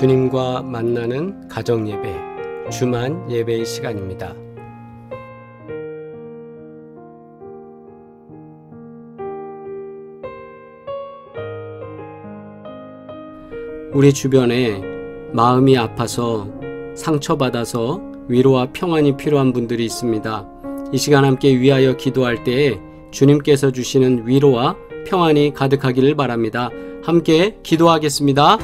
주님과 만나는 가정예배, 주만 예배의 시간입니다. 우리 주변에 마음이 아파서 상처받아서 위로와 평안이 필요한 분들이 있습니다. 이 시간 함께 위하여 기도할 때에 주님께서 주시는 위로와 평안이 가득하기를 바랍니다. 함께 기도하겠습니다.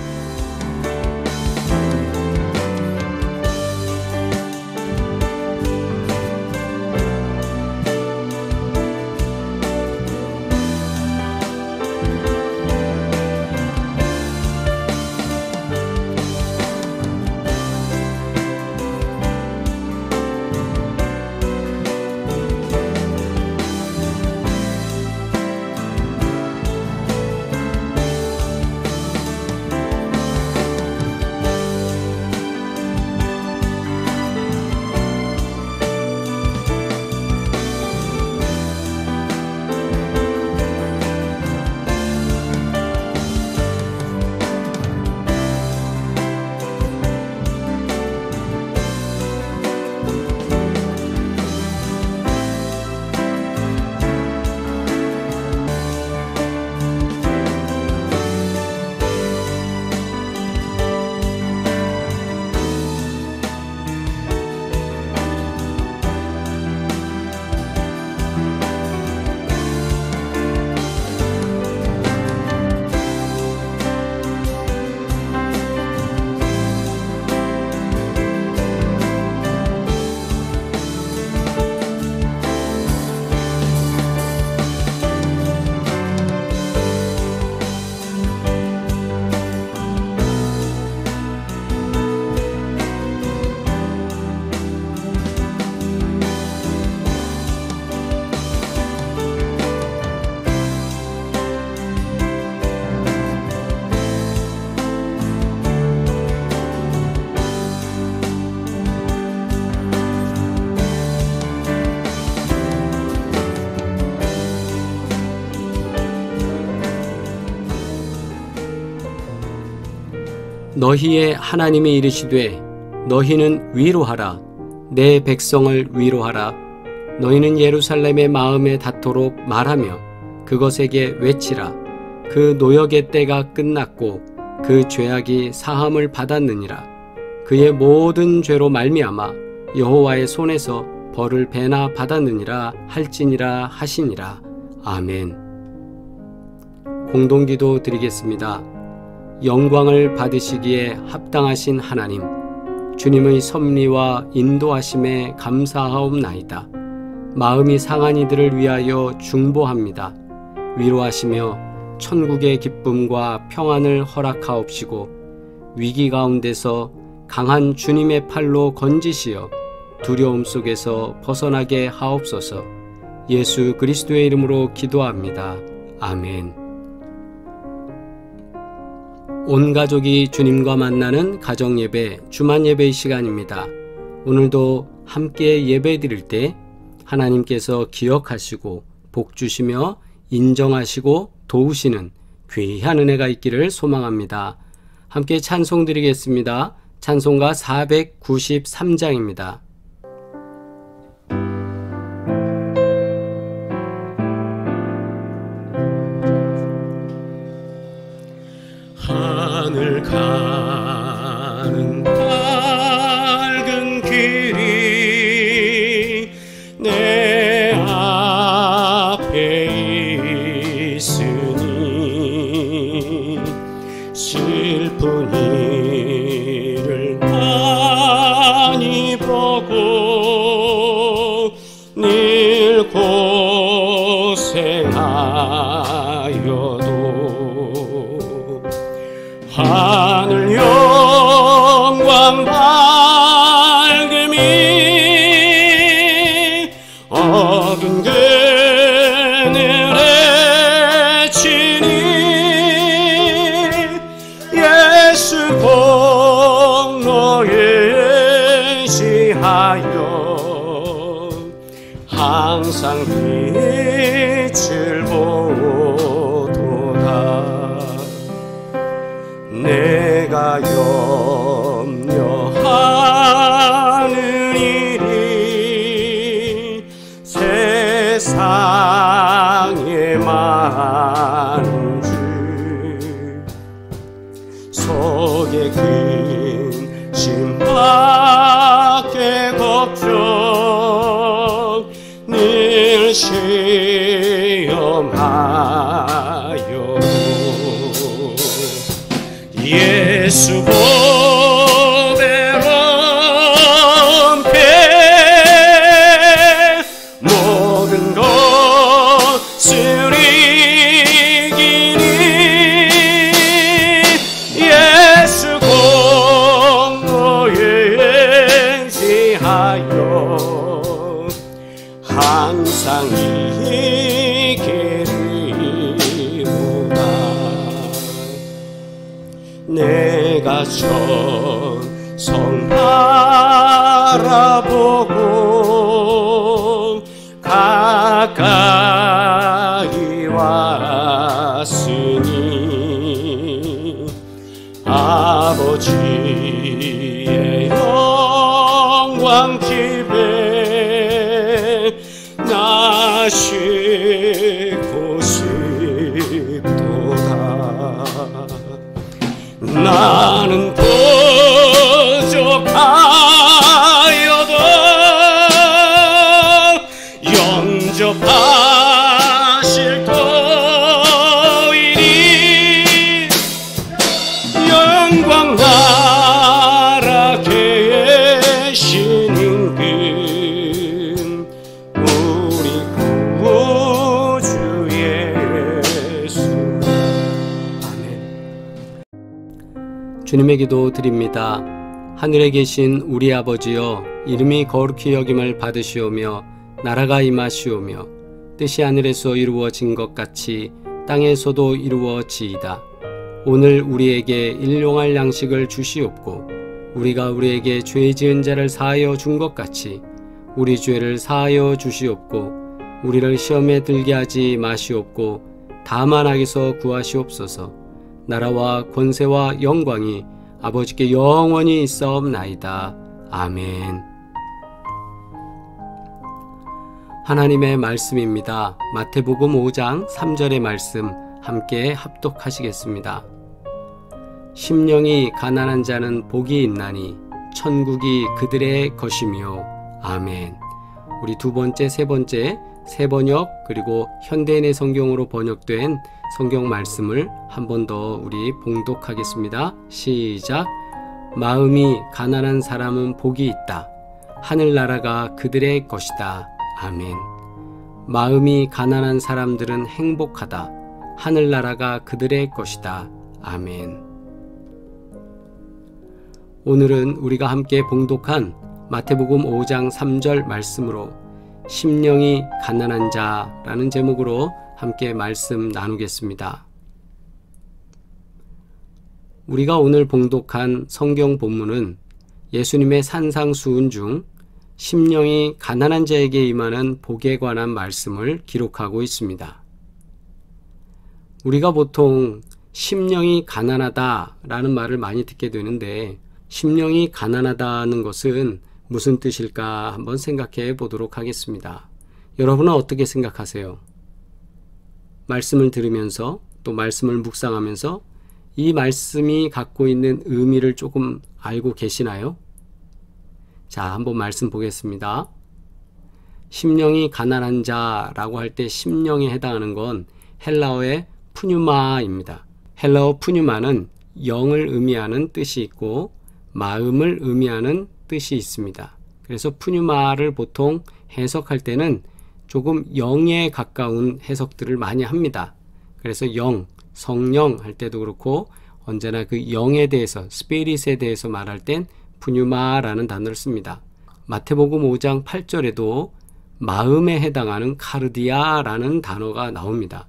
너희의 하나님이 이르시되 너희는 위로하라. 내 백성을 위로하라. 너희는 예루살렘의 마음에 닿도록 말하며 그것에게 외치라. 그 노역의 때가 끝났고 그 죄악이 사함을 받았느니라. 그의 모든 죄로 말미암아 여호와의 손에서 벌을 배나 받았느니라 할지니라 하시니라. 아멘. 공동기도 드리겠습니다. 영광을 받으시기에 합당하신 하나님, 주님의 섭리와 인도하심에 감사하옵나이다. 마음이 상한 이들을 위하여 중보합니다. 위로하시며 천국의 기쁨과 평안을 허락하옵시고 위기 가운데서 강한 주님의 팔로 건지시어 두려움 속에서 벗어나게 하옵소서. 예수 그리스도의 이름으로 기도합니다. 아멘. 온 가족이 주님과 만나는 가정예배, 주만예배의 시간입니다. 오늘도 함께 예배드릴 때 하나님께서 기억하시고 복주시며 인정하시고 도우시는 귀한 은혜가 있기를 소망합니다. 함께 찬송 드리겠습니다. 찬송가 493장입니다. 하늘 가는 밝은 길이 내 앞에 있으니 슬픈 일을 많이 보고 늘 고생하여도 하늘 영광 밝음이 어두운 그늘에 치니 예수 공로에 시하여 항상 빛을 보도다. 내 내가 염려하는 일이 세상에 많은 줄 속에 근심밖에 걱정 늘 시험하여 예수 보배로 배 모든 것을 이기니 예수 공로에 의지하여 항상 이기리로다. 내가 천성 바라보고 가까이 왔으니 아버지의 영광 집에 나 싣고 싶도다. 나는 부족하여도 영접하실 터이니 영광 나라 계신 임금 우리 구주 예수. 아멘. 주님의 기도 드립니다. 하늘에 계신 우리 아버지여, 이름이 거룩히 여김을 받으시오며 나라가 임하시오며 뜻이 하늘에서 이루어진 것 같이 땅에서도 이루어지이다. 오늘 우리에게 일용할 양식을 주시옵고 우리가 우리에게 죄 지은 자를 사하여 준 것 같이 우리 죄를 사하여 주시옵고 우리를 시험에 들게 하지 마시옵고 다만 악에서 구하시옵소서. 나라와 권세와 영광이 아버지께 영원히 있사옵나이다. 아멘. 하나님의 말씀입니다. 마태복음 5장 3절의 말씀 함께 합독하시겠습니다. 심령이 가난한 자는 복이 있나니 천국이 그들의 것이며. 아멘. 우리 두 번째, 세 번째 새번역 그리고 현대인의 성경으로 번역된 성경 말씀을 한 번 더 우리 봉독하겠습니다. 시작. 마음이 가난한 사람은 복이 있다. 하늘나라가 그들의 것이다. 아멘. 마음이 가난한 사람들은 행복하다. 하늘나라가 그들의 것이다. 아멘. 오늘은 우리가 함께 봉독한 마태복음 5장 3절 말씀으로 심령이 가난한 자라는 제목으로 함께 말씀 나누겠습니다. 우리가 오늘 봉독한 성경 본문은 예수님의 산상수훈 중 심령이 가난한 자에게 임하는 복에 관한 말씀을 기록하고 있습니다. 우리가 보통 심령이 가난하다라는 말을 많이 듣게 되는데 심령이 가난하다는 것은 무슨 뜻일까 한번 생각해 보도록 하겠습니다. 여러분은 어떻게 생각하세요? 말씀을 들으면서 또 말씀을 묵상하면서 이 말씀이 갖고 있는 의미를 조금 알고 계시나요? 자, 한번 말씀 보겠습니다. 심령이 가난한 자라고 할 때 심령에 해당하는 건 헬라어의 푸뉴마입니다. 헬라어 푸뉴마는 영을 의미하는 뜻이 있고 마음을 의미하는 뜻이 있습니다. 그래서 푸뉴마를 보통 해석할 때는 조금 영에 가까운 해석들을 많이 합니다. 그래서 영, 성령 할 때도 그렇고 언제나 그 영에 대해서, 스피릿에 대해서 말할 땐 푸뉴마라는 단어를 씁니다. 마태복음 5장 8절에도 마음에 해당하는 카르디아라는 단어가 나옵니다.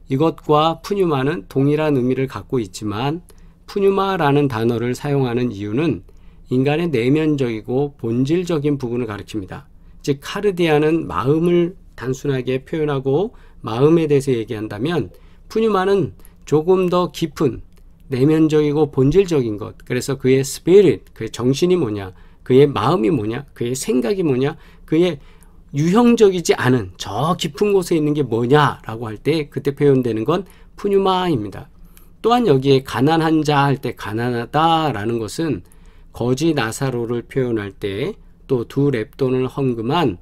이것과 푸뉴마는 동일한 의미를 갖고 있지만 푸뉴마라는 단어를 사용하는 이유는 인간의 내면적이고 본질적인 부분을 가리킵니다. 즉 카르디아는 마음을 단순하게 표현하고 마음에 대해서 얘기한다면 푸뉴마는 조금 더 깊은 내면적이고 본질적인 것, 그래서 그의 스피릿, 그의 정신이 뭐냐, 그의 마음이 뭐냐, 그의 생각이 뭐냐, 그의 유형적이지 않은 저 깊은 곳에 있는 게 뭐냐라고 할 때 그때 표현되는 건 푸뉴마입니다. 또한 여기에 가난한 자 할 때 가난하다라는 것은 거지 나사로를 표현할 때, 또 두 렙돈을 헌금한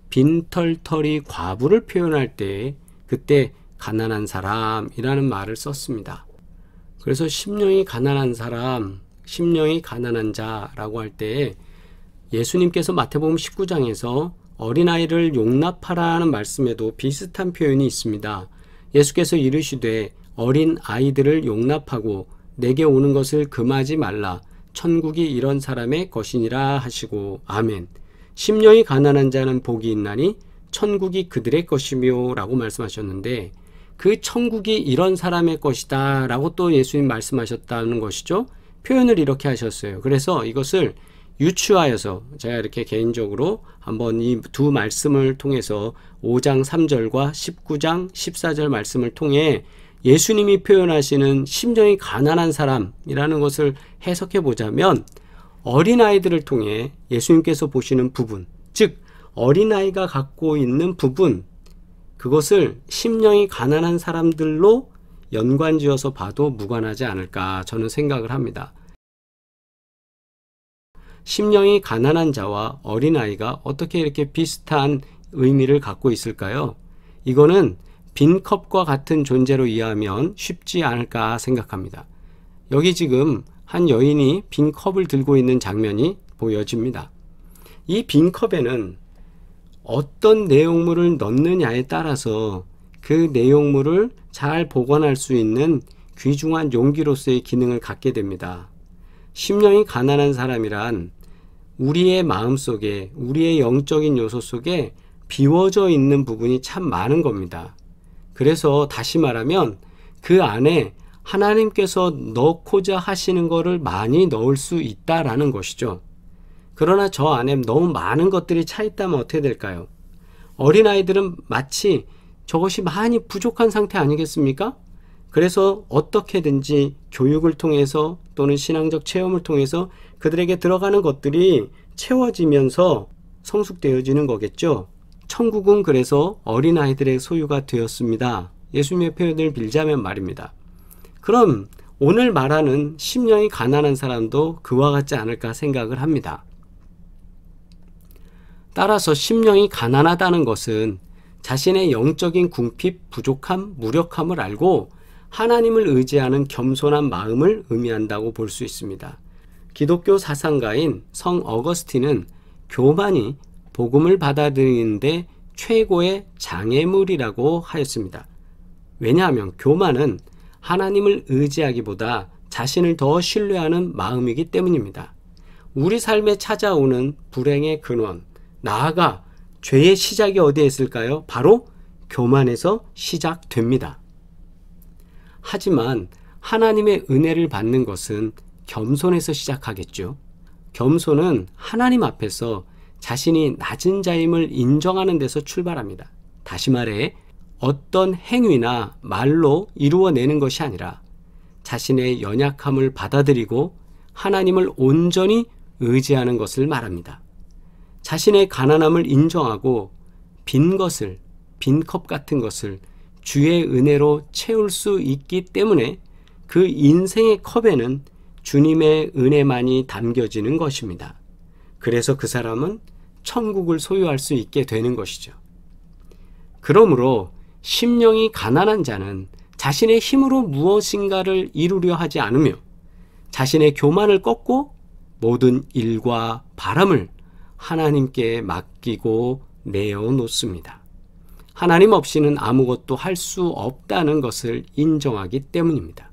빈털터리 과부를 표현할 때 그때 가난한 사람이라는 말을 썼습니다. 그래서 심령이 가난한 사람, 심령이 가난한 자라고 할 때 예수님께서 마태복음 19장에서 어린아이를 용납하라는 말씀에도 비슷한 표현이 있습니다. 예수께서 이르시되 어린 아이들을 용납하고 내게 오는 것을 금하지 말라. 천국이 이런 사람의 것이니라 하시고 아멘. 심령이 가난한 자는 복이 있나니 천국이 그들의 것이며 라고 말씀하셨는데, 그 천국이 이런 사람의 것이다 라고 또 예수님 말씀하셨다는 것이죠. 표현을 이렇게 하셨어요. 그래서 이것을 유추하여서 제가 이렇게 개인적으로 한번 이 두 말씀을 통해서 5장 3절과 19장 14절 말씀을 통해 예수님이 표현하시는 심령이 가난한 사람이라는 것을 해석해 보자면, 어린아이들을 통해 예수님께서 보시는 부분, 즉 어린아이가 갖고 있는 부분, 그것을 심령이 가난한 사람들로 연관지어서 봐도 무관하지 않을까 저는 생각을 합니다. 심령이 가난한 자와 어린아이가 어떻게 이렇게 비슷한 의미를 갖고 있을까요? 이거는 빈 컵과 같은 존재로 이해하면 쉽지 않을까 생각합니다. 여기 지금 한 여인이 빈 컵을 들고 있는 장면이 보여집니다. 이 빈 컵에는 어떤 내용물을 넣느냐에 따라서 그 내용물을 잘 보관할 수 있는 귀중한 용기로서의 기능을 갖게 됩니다. 심령이 가난한 사람이란 우리의 마음속에, 우리의 영적인 요소 속에 비워져 있는 부분이 참 많은 겁니다. 그래서 다시 말하면 그 안에 하나님께서 넣고자 하시는 것을 많이 넣을 수 있다라는 것이죠. 그러나 저 안에 너무 많은 것들이 차 있다면 어떻게 될까요? 어린아이들은 마치 저것이 많이 부족한 상태 아니겠습니까? 그래서 어떻게든지 교육을 통해서 또는 신앙적 체험을 통해서 그들에게 들어가는 것들이 채워지면서 성숙되어지는 거겠죠. 천국은 그래서 어린아이들의 소유가 되었습니다. 예수님의 표현을 빌자면 말입니다. 그럼 오늘 말하는 심령이 가난한 사람도 그와 같지 않을까 생각을 합니다. 따라서 심령이 가난하다는 것은 자신의 영적인 궁핍, 부족함, 무력함을 알고 하나님을 의지하는 겸손한 마음을 의미한다고 볼 수 있습니다. 기독교 사상가인 성 어거스틴은 교만이 복음을 받아들이는데 최고의 장애물이라고 하였습니다. 왜냐하면 교만은 하나님을 의지하기보다 자신을 더 신뢰하는 마음이기 때문입니다. 우리 삶에 찾아오는 불행의 근원, 나아가 죄의 시작이 어디에 있을까요? 바로 교만에서 시작됩니다. 하지만 하나님의 은혜를 받는 것은 겸손에서 시작하겠죠. 겸손은 하나님 앞에서 자신이 낮은 자임을 인정하는 데서 출발합니다. 다시 말해 어떤 행위나 말로 이루어내는 것이 아니라 자신의 연약함을 받아들이고 하나님을 온전히 의지하는 것을 말합니다. 자신의 가난함을 인정하고 빈 것을, 빈 컵 같은 것을 주의 은혜로 채울 수 있기 때문에 그 인생의 컵에는 주님의 은혜만이 담겨지는 것입니다. 그래서 그 사람은 천국을 소유할 수 있게 되는 것이죠. 그러므로 심령이 가난한 자는 자신의 힘으로 무엇인가를 이루려 하지 않으며 자신의 교만을 꺾고 모든 일과 바람을 하나님께 맡기고 내어놓습니다. 하나님 없이는 아무것도 할 수 없다는 것을 인정하기 때문입니다.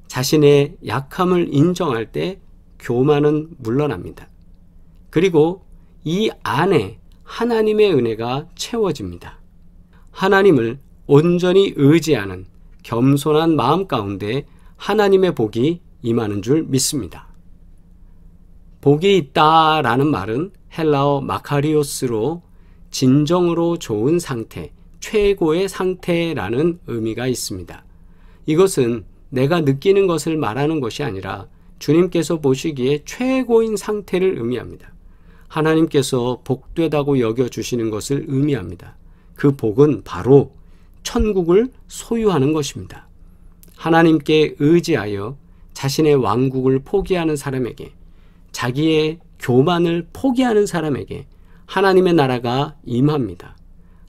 자신의 약함을 인정할 때 교만은 물러납니다. 그리고 이 안에 하나님의 은혜가 채워집니다. 하나님을 온전히 의지하는 겸손한 마음 가운데 하나님의 복이 임하는 줄 믿습니다. 복이 있다라는 말은 헬라어 마카리오스로 진정으로 좋은 상태, 최고의 상태라는 의미가 있습니다. 이것은 내가 느끼는 것을 말하는 것이 아니라 주님께서 보시기에 최고인 상태를 의미합니다. 하나님께서 복되다고 여겨주시는 것을 의미합니다. 그 복은 바로 천국을 소유하는 것입니다. 하나님께 의지하여 자신의 왕국을 포기하는 사람에게, 자기의 교만을 포기하는 사람에게 하나님의 나라가 임합니다.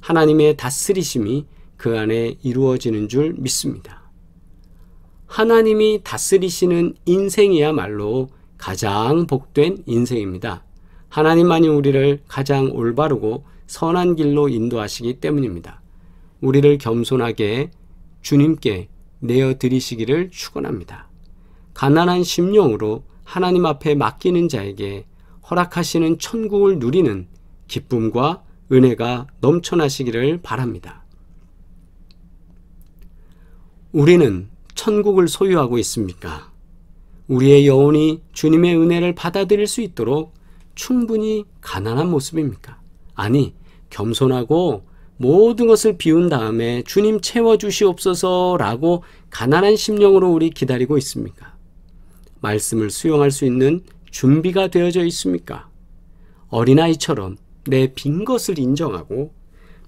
하나님의 다스리심이 그 안에 이루어지는 줄 믿습니다. 하나님이 다스리시는 인생이야말로 가장 복된 인생입니다. 하나님만이 우리를 가장 올바르고 선한 길로 인도하시기 때문입니다. 우리를 겸손하게 주님께 내어드리시기를 축원합니다. 가난한 심령으로 하나님 앞에 맡기는 자에게 허락하시는 천국을 누리는 기쁨과 은혜가 넘쳐나시기를 바랍니다. 우리는 천국을 소유하고 있습니까? 우리의 영혼이 주님의 은혜를 받아들일 수 있도록 충분히 가난한 모습입니까? 아니, 겸손하고 모든 것을 비운 다음에 주님 채워주시옵소서라고 가난한 심령으로 우리 기다리고 있습니까? 말씀을 수용할 수 있는 준비가 되어져 있습니까? 어린아이처럼 내 빈 것을 인정하고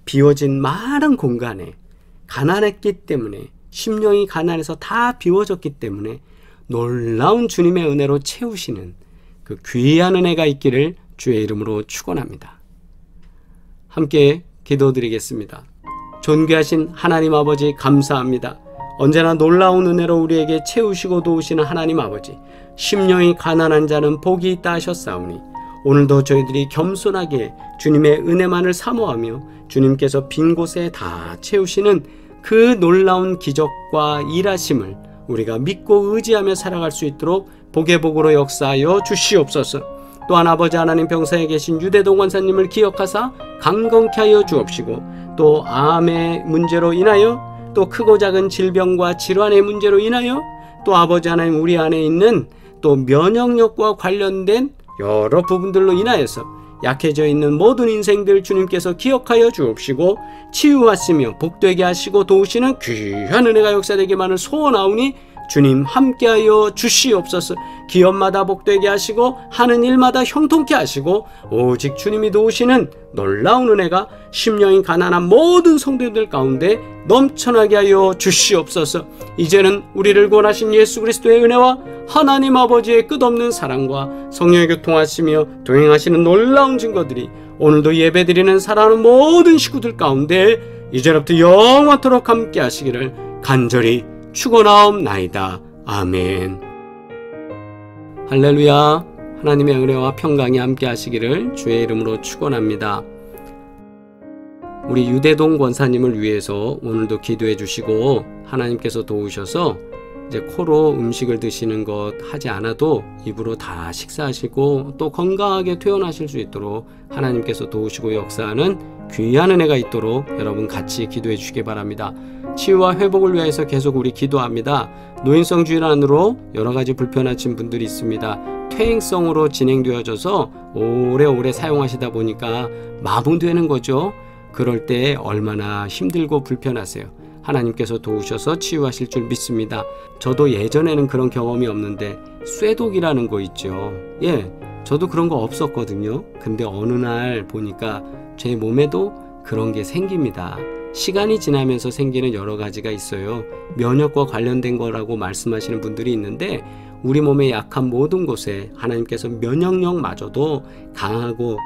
비워진 많은 공간에 가난했기 때문에, 심령이 가난해서 다 비워졌기 때문에 놀라운 주님의 은혜로 채우시는 그 귀한 은혜가 있기를 주의 이름으로 축원합니다. 함께 기도드리겠습니다. 존귀하신 하나님 아버지, 감사합니다. 언제나 놀라운 은혜로 우리에게 채우시고 도우시는 하나님 아버지, 심령이 가난한 자는 복이 있다 하셨사오니 오늘도 저희들이 겸손하게 주님의 은혜만을 사모하며 주님께서 빈 곳에 다 채우시는 그 놀라운 기적과 일하심을 우리가 믿고 의지하며 살아갈 수 있도록 복의 복으로 역사하여 주시옵소서. 또한 아버지 하나님, 병사에 계신 유대동 권사님을 기억하사 강건케 하여 주옵시고, 또 암의 문제로 인하여, 또 크고 작은 질병과 질환의 문제로 인하여, 또 아버지 하나님, 우리 안에 있는 또 면역력과 관련된 여러 부분들로 인하여서 약해져 있는 모든 인생들 주님께서 기억하여 주옵시고 치유하시며 복되게 하시고 도우시는 귀한 은혜가 역사되기만을 소원하오니 주님 함께하여 주시옵소서. 기업마다 복되게 하시고 하는 일마다 형통케 하시고 오직 주님이 도우시는 놀라운 은혜가 심령이 가난한 모든 성도들 가운데 넘쳐나게 하여 주시옵소서. 이제는 우리를 구원하신 예수 그리스도의 은혜와 하나님 아버지의 끝없는 사랑과 성령의 교통하시며 동행하시는 놀라운 증거들이 오늘도 예배드리는 사랑하는 모든 식구들 가운데 이제부터 영원토록 함께 하시기를 간절히 축원하옵나이다. 아멘. 할렐루야. 하나님의 은혜와 평강이 함께 하시기를 주의 이름으로 축원합니다. 우리 유대동 권사님을 위해서 오늘도 기도해 주시고 하나님께서 도우셔서 이제 코로 음식을 드시는 것 하지 않아도 입으로 다 식사하시고 또 건강하게 퇴원하실 수 있도록 하나님께서 도우시고 역사하는 귀한 은혜가 있도록 여러분 같이 기도해 주시기 바랍니다. 치유와 회복을 위해서 계속 우리 기도합니다. 노인성 질환으로 여러 가지 불편하신 분들이 있습니다. 퇴행성으로 진행되어져서 오래오래 사용하시다 보니까 마모되는 거죠. 그럴 때 얼마나 힘들고 불편하세요. 하나님께서 도우셔서 치유하실 줄 믿습니다. 저도 예전에는 그런 경험이 없는데 쇠독이라는 거 있죠. 저도 그런 거 없었거든요. 근데 어느 날 보니까 제 몸에도 그런 게 생깁니다. 시간이 지나면서 생기는 여러 가지가 있어요. 면역과 관련된 거라고 말씀하시는 분들이 있는데 우리 몸의 약한 모든 곳에 하나님께서 면역력마저도 강하고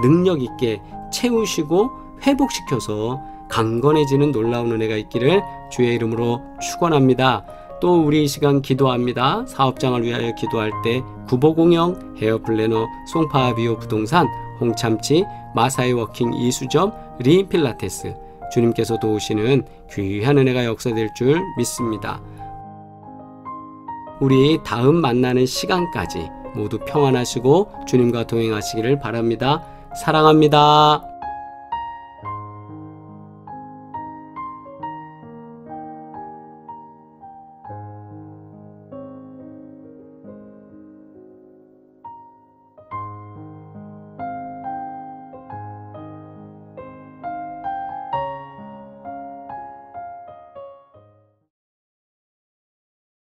능력 있게 채우시고 회복시켜서 강건해지는 놀라운 은혜가 있기를 주의 이름으로 축원합니다. 또 우리 이 시간 기도합니다. 사업장을 위하여 기도할 때 구보공영, 헤어플래너, 송파비오 부동산, 홍참치, 마사이 워킹 이수점, 리인필라테스 주님께서 도우시는 귀한 은혜가 역사될 줄 믿습니다. 우리 다음 만나는 시간까지 모두 평안하시고 주님과 동행하시기를 바랍니다. 사랑합니다.